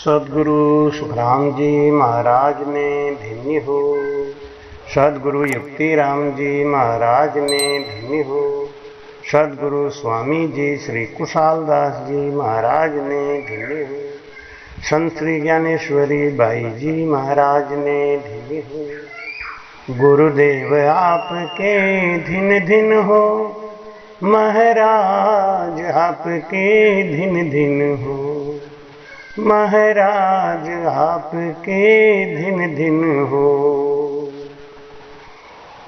सदगुरु सुखराम जी महाराज ने धन्य हो। सदगुरु युक्तिराम जी महाराज ने धन्य हो। सदगुरु स्वामी जी श्री कुशालदास जी महाराज ने धन्य हो। संत श्री ज्ञानेश्वरी बाई जी महाराज ने धन्य हो। गुरुदेव आपके धिन धिन हो, महाराज आपके धिन धिन हो। महाराज आपके धिन धिन हो।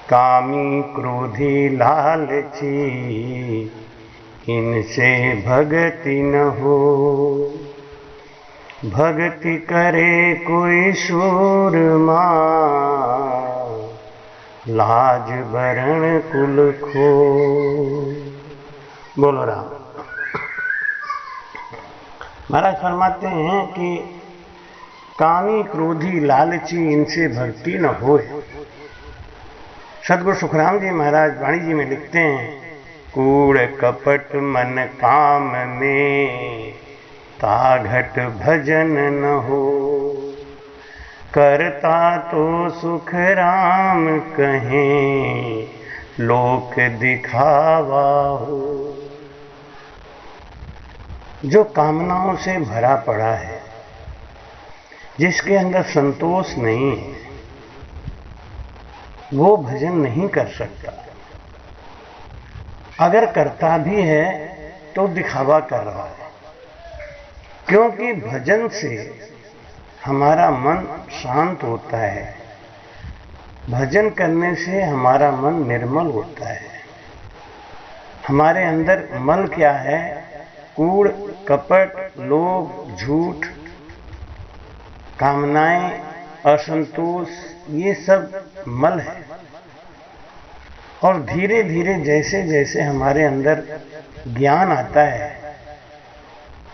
कामी क्रोधी लालची इनसे भगति न हो। भक्ति करे कोई सूरमा, लाज बरण कुल खो। बोलो राम। महाराज फरमाते हैं कि कामी क्रोधी लालची इनसे भक्ति न होए। सदगुरु सुखराम जी महाराज वाणी जी में लिखते हैं, कूड़ कपट मन काम में ताघट भजन न हो। करता तो सुख राम कहें, लोक दिखावा हो। जो कामनाओं से भरा पड़ा है, जिसके अंदर संतोष नहीं है, वो भजन नहीं कर सकता। अगर करता भी है तो दिखावा कर रहा है, क्योंकि भजन से हमारा मन शांत होता है। भजन करने से हमारा मन निर्मल होता है। हमारे अंदर मल क्या है? कूड़ कपट, लोभ, झूठ, कामनाएं, असंतोष, ये सब मल है। और धीरे धीरे जैसे जैसे हमारे अंदर ज्ञान आता है,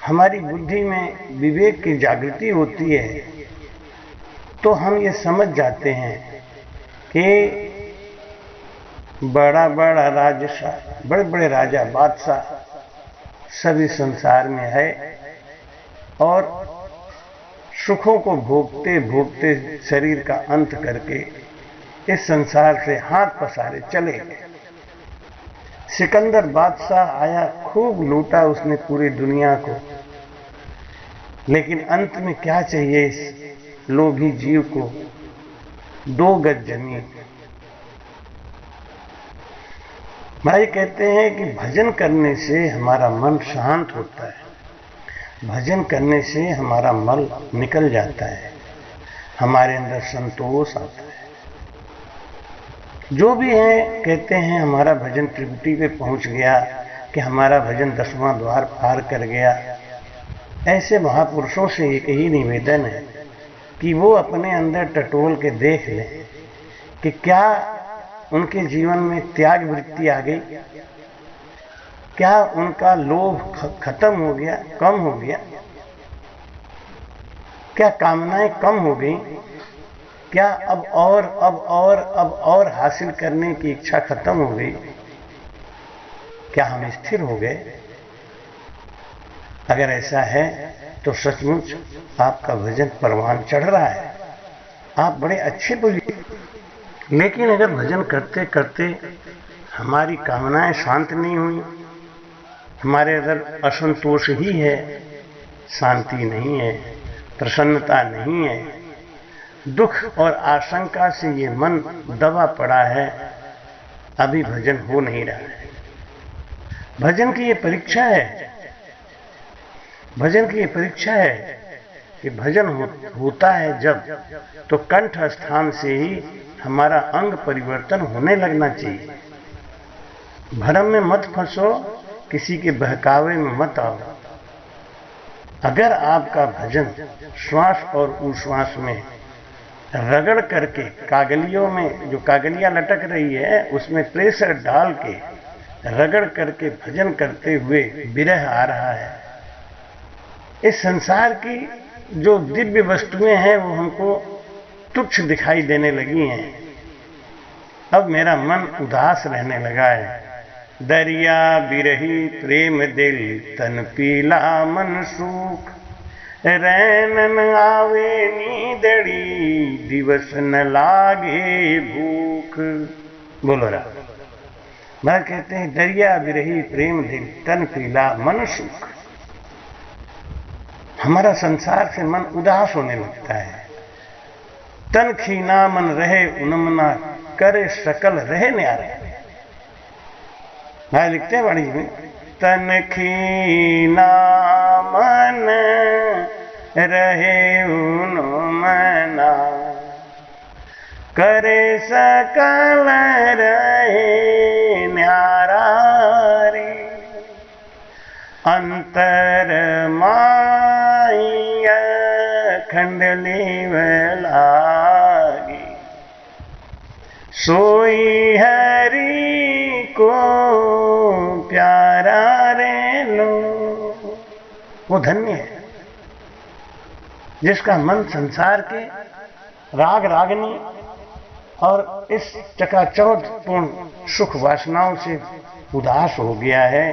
हमारी बुद्धि में विवेक की जागृति होती है, तो हम ये समझ जाते हैं कि बड़ा बड़ा राजशाह, बड़े बड़े राजा बादशाह सभी संसार में है, और सुखों को भोगते भोगते शरीर का अंत करके इस संसार से हाथ पसारे चले गए। सिकंदर बादशाह आया, खूब लूटा उसने पूरी दुनिया को, लेकिन अंत में क्या चाहिए इस लोभी जीव को? 2 गज जमीन। भाई कहते हैं कि भजन करने से हमारा मन शांत होता है। भजन करने से हमारा मल निकल जाता है, हमारे अंदर संतोष आता है। जो भी है कहते हैं हमारा भजन त्रिपुटी पे पहुंच गया, कि हमारा भजन 10वां द्वार पार कर गया। ऐसे महापुरुषों से एक ही निवेदन है कि वो अपने अंदर टटोल के देख लें कि क्या उनके जीवन में त्याग वृत्ति आ गई, क्या उनका लोभ खत्म हो गया, कम हो गया, क्या कामनाएं कम हो गई, क्या अब और हासिल करने की इच्छा खत्म हो गई, क्या हम स्थिर हो गए? अगर ऐसा है तो सचमुच आपका भजन परवान चढ़ रहा है, आप बड़े अच्छे बोलिए। लेकिन अगर भजन करते करते हमारी कामनाएं शांत नहीं हुई, हमारे अंदर असंतोष ही है, शांति नहीं है, प्रसन्नता नहीं है, दुख और आशंका से ये मन दबा पड़ा है, अभी भजन हो नहीं रहा है। भजन की ये परीक्षा है। भजन की ये परीक्षा है कि भजन होता है जब, तो कंठ स्थान से ही हमारा अंग परिवर्तन होने लगना चाहिए। भ्रम में मत फंसो, किसी के बहकावे में मत आओ। अगर आपका भजन श्वास और उश्वास में रगड़ करके, कागलियों में जो कागलियां लटक रही है उसमें प्रेशर डाल के रगड़ करके भजन करते हुए विरह आ रहा है, इस संसार की जो दिव्य वस्तुएं हैं वो हमको तुच्छ दिखाई देने लगी हैं। अब मेरा मन उदास रहने लगा है। दरिया बिरही प्रेम दिल तन पीला मन सूख, रैनन आवे नींदड़ी, दिवस न लागे भूख। बोलो राम। महाराज कहते हैं दरिया बिरही प्रेम दिल, तन पीला मन सुख। हमारा संसार से मन उदास होने लगता है। तन खीना मन रहे उन्मना, करे सकल रहे न्यारे। महाराज लिखते हैं वाणी में, तन खीना मन रहे उन्मना, करे सकल रहे न्यारा रे। अंतर माई अखंड लेव लागी, सोई हरि को प्यारा रे लो। वो धन्य है जिसका मन संसार के राग रागनी और इस चकाचौंध पूर्ण सुख वासनाओं से उदास हो गया है,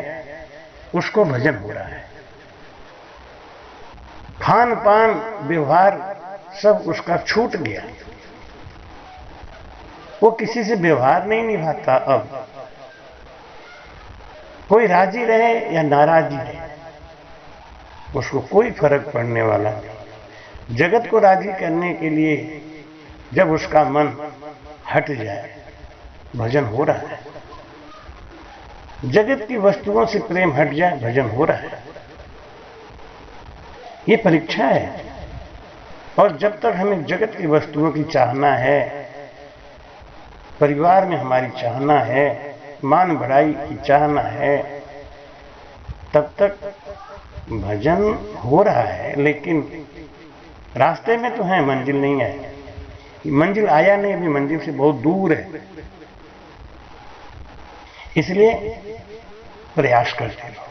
उसको भजन हो रहा है। खान पान व्यवहार सब उसका छूट गया, वो किसी से व्यवहार नहीं निभाता। अब कोई राजी रहे या नाराजी रहे, उसको कोई फर्क पड़ने वाला नहीं। जगत को राजी करने के लिए जब उसका मन हट जाए, भजन हो रहा है। जगत की वस्तुओं से प्रेम हट जाए, भजन हो रहा है। ये परीक्षा है। और जब तक हमें जगत की वस्तुओं की चाहना है, परिवार में हमारी चाहना है, मान बढ़ाई की चाहना है, तब तक भजन हो रहा है। लेकिन रास्ते में तो है, मंजिल नहीं है। मंजिल आया नहीं, अभी मंजिल से बहुत दूर है। इसलिए प्रयास करते रहो,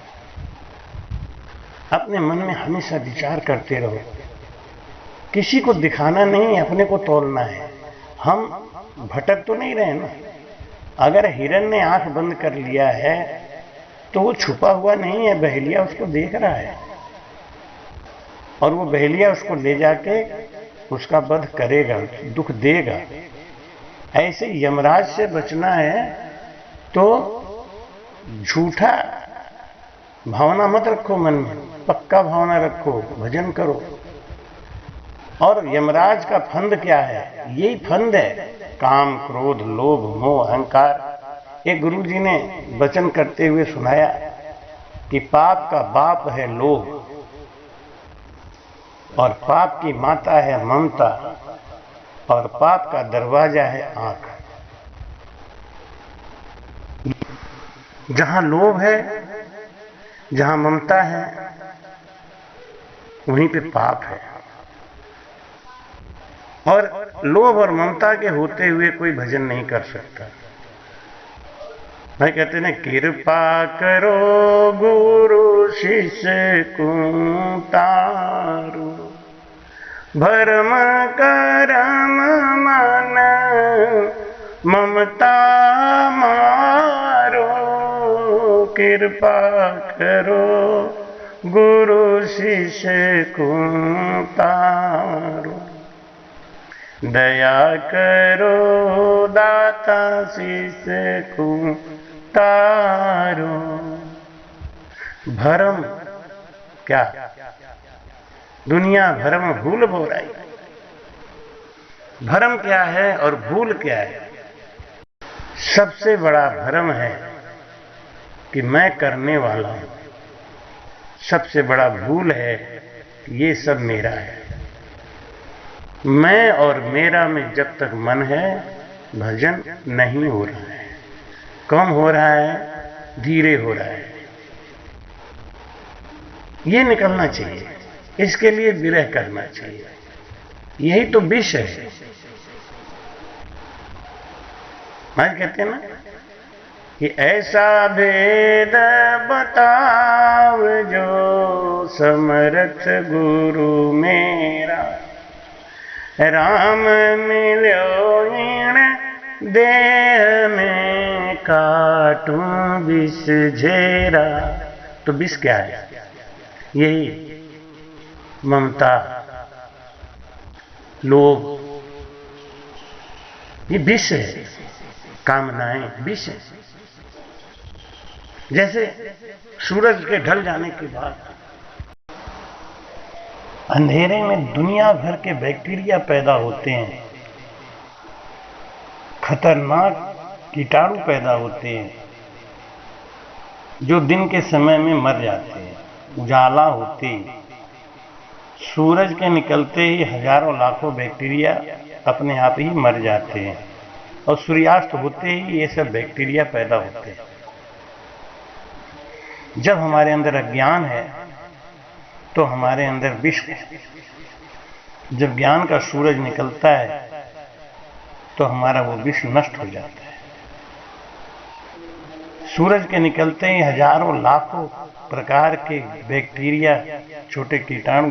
अपने मन में हमेशा विचार करते रहो। किसी को दिखाना नहीं, अपने को तोलना है। हम भटक तो नहीं रहे ना। अगर हिरन ने आंख बंद कर लिया है तो वो छुपा हुआ नहीं है, बहेलिया उसको देख रहा है और वो बहेलिया उसको ले जाके उसका वध करेगा, दुख देगा। ऐसे यमराज से बचना है तो झूठा भावना मत रखो मन में, पक्का भावना रखो, भजन करो। और यमराज का फंद क्या है? यही फंद है, काम क्रोध लोभ मोह अहंकार। एक गुरु जी ने वचन करते हुए सुनाया कि पाप का बाप है लोभ और पाप की माता है ममता और पाप का दरवाजा है आंख। जहां लोभ है, जहां ममता है, वहीं पे पाप है। और लोभ और ममता के होते हुए कोई भजन नहीं कर सकता। भाई कहते हैं, कृपा करो गुरु शिष्य को तारो, भरम करम मन ममता मारो। कृपा करो गुरु शिष्य को तारो, दया करो दाता शिष्य को तारो। भरम क्या? दुनिया भरम भूल बोराई। भरम क्या है और भूल क्या है? सबसे बड़ा भरम है कि मैं करने वाला हूं। सबसे बड़ा भूल है कि ये सब मेरा है। मैं और मेरा में जब तक मन है, भजन नहीं हो रहा है। कम हो रहा है, धीरे हो रहा है। ये निकलना चाहिए। इसके लिए विरह करना चाहिए। यही तो विष है। महाराज कहते हैं ना कि ऐसा भेद बताव जो समर्थ गुरु मेरा, राम मिलो इन देह में काटूं विष झेरा। तो विष क्या है? यही ममता, लोभ, ये विष है। कामनाएं विष है। जैसे सूरज के ढल जाने के बाद अंधेरे में दुनिया भर के बैक्टीरिया पैदा होते हैं, खतरनाक कीटाणु पैदा होते हैं जो दिन के समय में मर जाते हैं। उजाला होते ही, सूरज के निकलते ही हजारों लाखों बैक्टीरिया अपने आप ही मर जाते हैं और सूर्यास्त होते ही ये सब बैक्टीरिया पैदा होते हैं। जब हमारे अंदर अज्ञान है तो हमारे अंदर विष है। जब ज्ञान का सूरज निकलता है तो हमारा वो विष नष्ट हो जाता है। सूरज के निकलते ही हजारों लाखों प्रकार के बैक्टीरिया, छोटे कीटाणु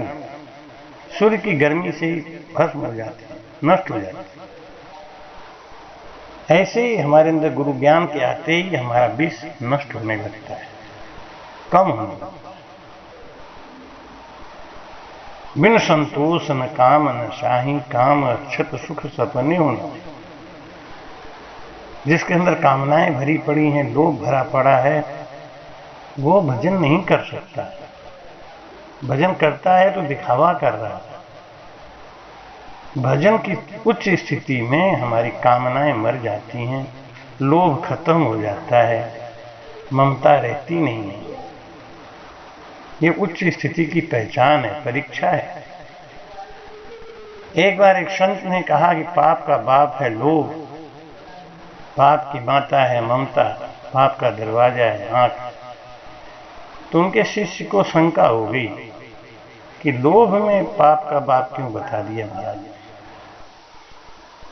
सूर्य की गर्मी से ही भस्म हो जाते हैं, नष्ट हो जाते हैं। ऐसे ही हमारे अंदर गुरु ज्ञान के आते ही हमारा विष नष्ट होने लगता है, कम होने लगता है। बिन संतोष न काम न शाही, काम अक्षत सुख सपने होना। जिसके अंदर कामनाएं भरी पड़ी हैं, लोभ भरा पड़ा है, वो भजन नहीं कर सकता। भजन करता है तो दिखावा कर रहा है। भजन की उच्च स्थिति में हमारी कामनाएं मर जाती हैं, लोभ खत्म हो जाता है, ममता रहती नहीं है। ये उच्च स्थिति की पहचान है, परीक्षा है। एक बार एक संत ने कहा कि पाप का बाप है लोभ, पाप की माता है ममता, पाप का दरवाजा है आंख। तो उनके शिष्य को शंका हो गई कि लोभ में पाप का बाप क्यों बता दिया महाराज।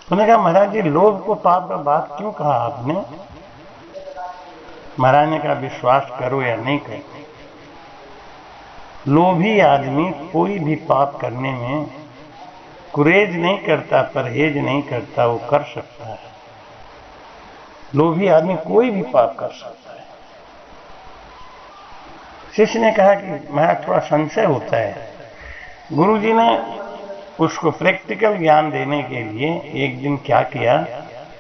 उन्होंने कहा महाराज जी, लोभ को पाप का बाप क्यों कहा आपने? महाराज ने कहा विश्वास करो या नहीं करो, लोभी आदमी कोई भी पाप करने में गुरेज नहीं करता, परहेज नहीं करता, वो कर सकता है। लोभी आदमी कोई भी पाप कर सकता है। शिष्य ने कहा कि महाराज थोड़ा संशय होता है। गुरुजी ने उसको प्रैक्टिकल ज्ञान देने के लिए एक दिन क्या किया,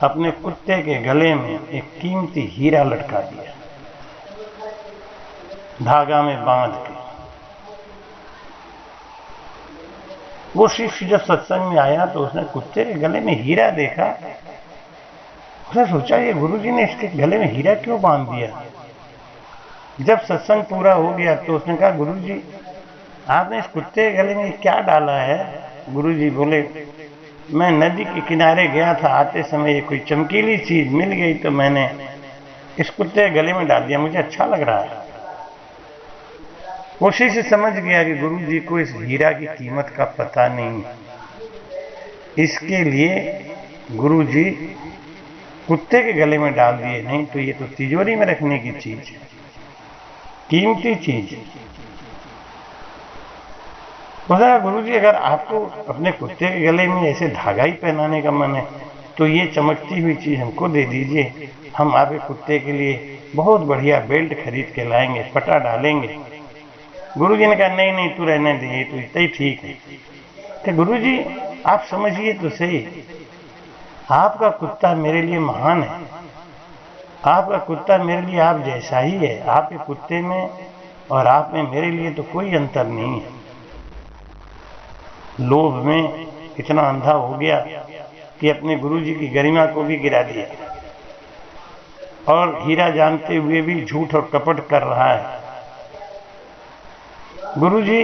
अपने कुत्ते के गले में एक कीमती हीरा लटका दिया, धागा में बांध के। वो शिष्य जब सत्संग में आया तो उसने कुत्ते के गले में हीरा देखा। उसने सोचा ये गुरुजी ने इसके गले में हीरा क्यों बांध दिया। जब सत्संग पूरा हो गया तो उसने कहा गुरुजी आपने इस कुत्ते के गले में क्या डाला है? गुरुजी बोले मैं नदी के किनारे गया था, आते समय ये कोई चमकीली चीज मिल गई तो मैंने इस कुत्ते के गले में डाल दिया, मुझे अच्छा लग रहा है। वो शिष्य समझ गया कि गुरुजी को इस हीरा की कीमत का पता नहीं, इसके लिए गुरुजी कुत्ते के गले में डाल दिए, नहीं तो ये तो तिजोरी में रखने की चीज है, कीमती चीज है। बोला गुरुजी अगर आपको अपने कुत्ते के गले में ऐसे धागा ही पहनाने का मन है तो ये चमकती हुई चीज हमको दे दीजिए, हम आपके कुत्ते के लिए बहुत बढ़िया बेल्ट खरीद के लाएंगे, पटा डालेंगे। गुरुजी ने कहा नहीं नहीं तू रहने दे, ये तो इतना ही ठीक है। तो गुरुजी आप समझिए तो सही, आपका कुत्ता मेरे लिए महान है, आपका कुत्ता मेरे लिए आप जैसा ही है। आपके कुत्ते में और आप में मेरे लिए तो कोई अंतर नहीं है। लोभ में इतना अंधा हो गया कि अपने गुरुजी की गरिमा को भी गिरा दिया और हीरा जानते हुए भी झूठ और कपट कर रहा है। गुरुजी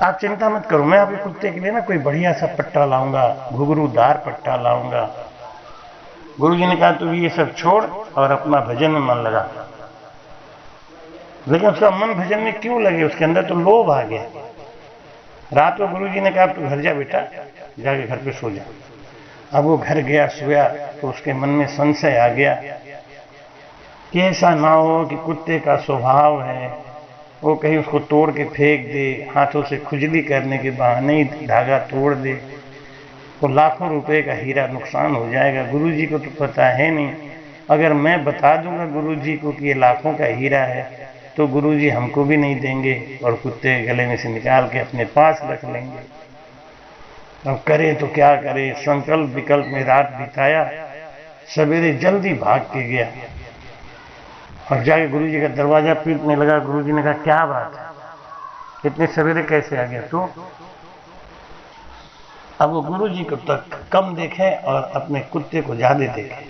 आप चिंता मत करो, मैं आपके कुत्ते के लिए ना कोई बढ़िया सा पट्टा लाऊंगा, घुघरूदार पट्टा लाऊंगा। गुरुजी ने कहा तू ये सब छोड़ और अपना भजन में मन लगा। लेकिन उसका मन भजन में क्यों लगे, उसके अंदर तो लोभ आ गया। रात को गुरुजी ने कहा तू घर जा बेटा, जाके घर पे सो जा। अब वो घर गया, सोया तो उसके मन में संशय आ गया कि ऐसा ना हो कि कुत्ते का स्वभाव है वो कहीं उसको तोड़ के फेंक दे, हाथों से खुजली करने के बहाने ही धागा तोड़ दे, तो लाखों रुपए का हीरा नुकसान हो जाएगा। गुरुजी को तो पता है नहीं, अगर मैं बता दूंगा गुरुजी को कि ये लाखों का हीरा है तो गुरुजी हमको भी नहीं देंगे और कुत्ते के गले में से निकाल के अपने पास रख लेंगे। अब करें तो क्या करें, संकल्प विकल्प में रात बिताया, सवेरे जल्दी भाग के गया और जाके गुरुजी का दरवाजा पीटने लगा। गुरुजी ने कहा क्या बात है, इतने सवेरे कैसे आ गया तू? अब वो गुरुजी को तक कम देखे और अपने कुत्ते को ज्यादा देखे।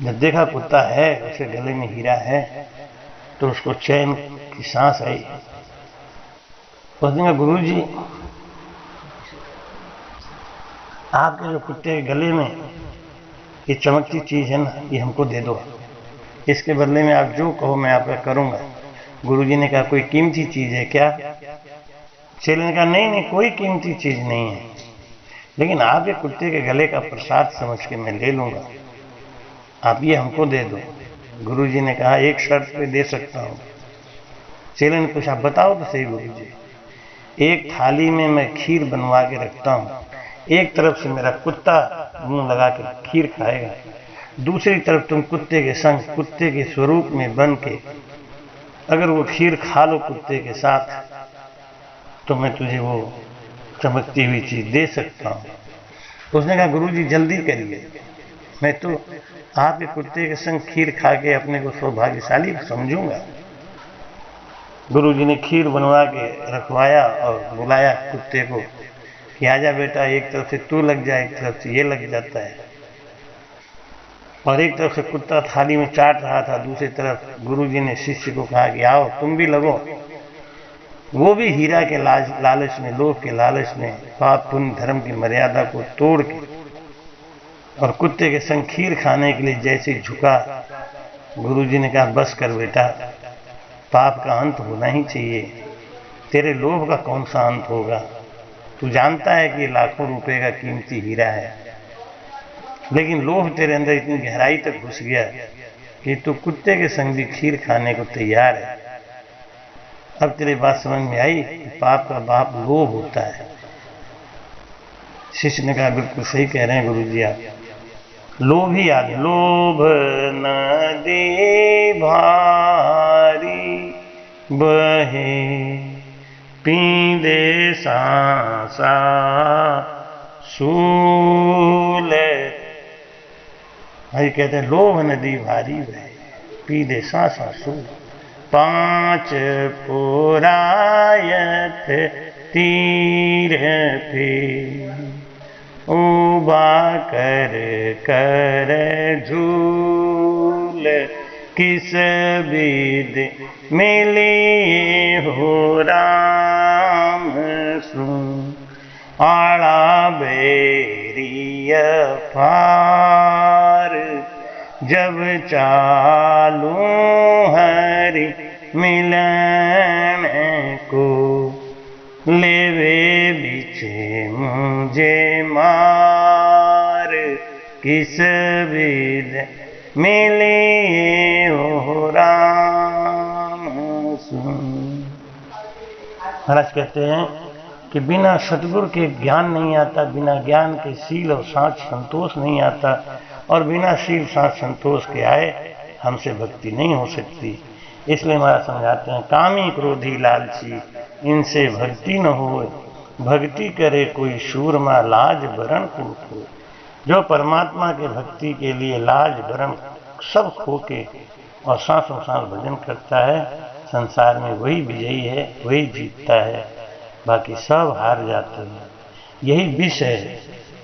जब देखा कुत्ता है, उसके गले में हीरा है, तो उसको चैन की सांस आई। उसने कहा गुरुजी, आपके जो कुत्ते के गले में ये चमकती चीज है ना, ये हमको दे दो, इसके बदले में आप जो कहो मैं आपका करूंगा। गुरुजी ने कहा कोई कीमती चीज है क्या? चेले ने कहा नहीं नहीं, कोई कीमती चीज नहीं है, लेकिन आपके कुत्ते के गले का प्रसाद समझ के मैं ले लूंगा, आप ये हमको दे दो। गुरुजी ने कहा एक शर्त पे दे सकता हूँ। चेले ने पूछा बताओ तो सही गुरुजी। एक थाली में मैं खीर बनवा के रखता हूँ, एक तरफ से मेरा कुत्ता मुंह लगा के खीर खाएगा, दूसरी तरफ तुम कुत्ते के संग कुत्ते के स्वरूप में बन के अगर वो खीर खा लो कुत्ते के साथ, तो मैं तुझे वो चमकती हुई चीज दे सकता हूँ। उसने कहा गुरुजी जल्दी करिए, मैं तो आपके कुत्ते के संग खीर खा के अपने को सौभाग्यशाली समझूंगा। गुरुजी ने खीर बनवा के रखवाया और बुलाया कुत्ते को कि आजा बेटा, एक तरफ से तू लग जा, एक तरफ से ये लग जाता है। और एक तरफ से कुत्ता थाली में चाट रहा था, दूसरी तरफ गुरुजी ने शिष्य को कहा कि आओ तुम भी लगो। वो भी हीरा के लालच में, लोभ के लालच में, पाप पुण्य धर्म की मर्यादा को तोड़ के और कुत्ते के संग खीर खाने के लिए जैसे झुका। गुरुजी ने कहा बस कर बेटा, पाप का अंत होना ही चाहिए, तेरे लोभ का कौन सा अंत होगा? तू जानता है कि लाखों रुपए का कीमती हीरा है, लेकिन लोभ तेरे अंदर इतनी गहराई तक घुस गया कि तू कुत्ते के संग भी खीर खाने को तैयार है। अब तेरे बात समझ में आई कि पाप का बाप लोभ होता है। शिष्य ने कहा बिल्कुल सही कह रहे हैं गुरुजी आप, लोभ ही आदि, लोभ नदी भारी बहे पींदे सांसा सूल। भाई कहते हैं लोभ नदी भारी बहे पींदे सांसा सूल, पांच पुरायत तीर पे उबा कर कर झूल, किस विद मिली हो राम सुन, आड़ा बेरिय पार जब चालू हरि मिलन को, लेवे बिचे मुझे मार, किस विद मिले हो राम सुन। महाराज कहते हैं कि बिना सतगुरु के ज्ञान नहीं आता, बिना ज्ञान के शील और साथ संतोष नहीं आता, और बिना शील साथ संतोष के आए हमसे भक्ति नहीं हो सकती। इसलिए महाराज समझाते हैं कामी क्रोधी लालची इनसे भक्ति न हो, भक्ति करे कोई शूरमा लाज बरन को। जो परमात्मा के भक्ति के लिए लाज बरन सब खो के और सांसों सांस भजन करता है, संसार में वही विजयी है, वही जीतता है, बाकी सब हार जाते हैं। यही विष है,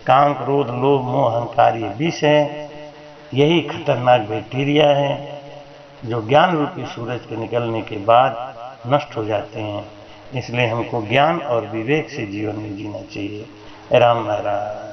काम क्रोध लोभ मोह अहंकार, ये विष है, यही खतरनाक बैक्टीरिया है जो ज्ञान रूपी सूरज के निकलने के बाद नष्ट हो जाते हैं। इसलिए हमको ज्ञान और विवेक से जीवन में जीना चाहिए। राम महाराज।